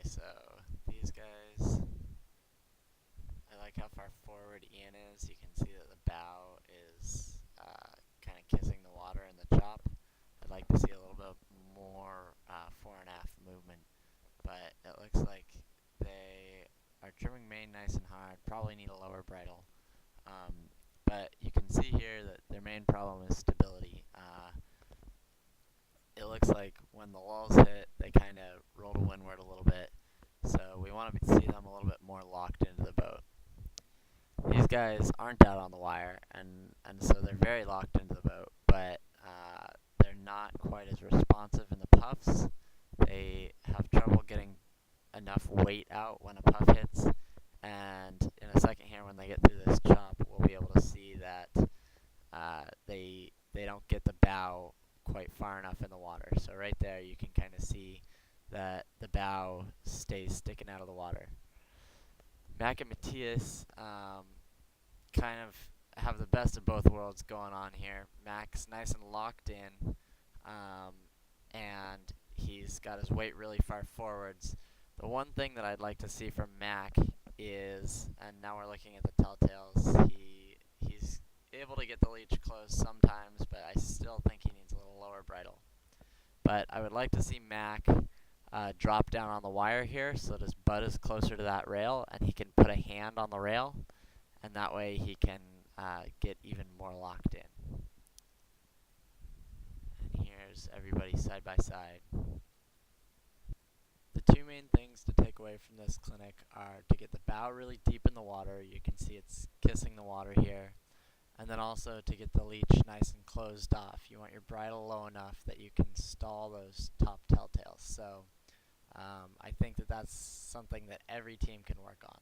so these guys, I like how far forward Ian is. You can see that the bow is kind of kissing the water in the chop. I'd like to see a little bit more fore and aft movement, but it looks like they are trimming main nice and hard. Probably need a lower bridle. But you can see here that their main problem is stability. It looks like when the lulls hit, they kind of roll to windward a little bit. So we want to see them a little bit more locked into the boat. These guys aren't out on the wire, and so they're very locked into the boat, but they're not quite as responsive in the puffs. They have trouble getting enough weight out when a puff hits, and in a second here when they get through this chop, we'll be able to see that they don't get the bow quite far enough in the water. So right there you can kind of see that the bow stays sticking out of the water. Mac and Matthias kind of have the best of both worlds going on here. Mac's nice and locked in, and he's got his weight really far forwards. The one thing that I'd like to see from Mac is, and now we're looking at the telltales, he's able to get the leech close sometimes, but I still think he needs a little lower bridle. But I would like to see Mac drop down on the wire here so that his butt is closer to that rail and he can put a hand on the rail, and that way he can get even more locked in. And here's everybody side by side. The two main things to take away from this clinic are to get the bow really deep in the water. You can see it's kissing the water here. And then also to get the leech nice and closed off. You want your bridle low enough that you can stall those top telltales. So I think that that's something that every team can work on.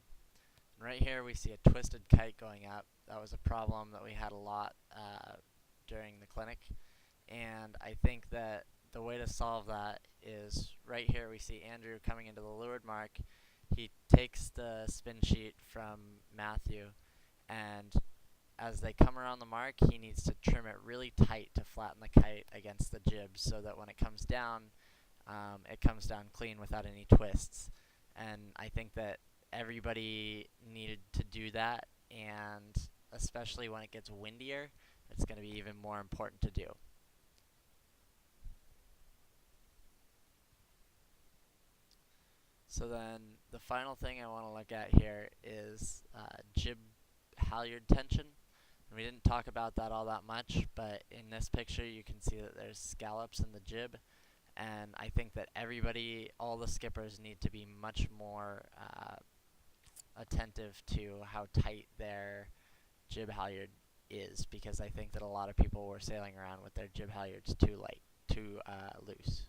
And right here we see a twisted kite going up. That was a problem that we had a lot during the clinic. And I think that the way to solve that is right here we see Andrew coming into the leeward mark. He takes the spin sheet from Matthew, and as they come around the mark, he needs to trim it really tight to flatten the kite against the jib so that when it comes down clean without any twists. And I think that everybody needed to do that, and especially when it gets windier, it's going to be even more important to do. So then the final thing I want to look at here is jib halyard tension. And we didn't talk about that all that much, but in this picture you can see that there's scallops in the jib, and I think that everybody, all the skippers, need to be much more attentive to how tight their jib halyard is, because I think that a lot of people were sailing around with their jib halyards too loose.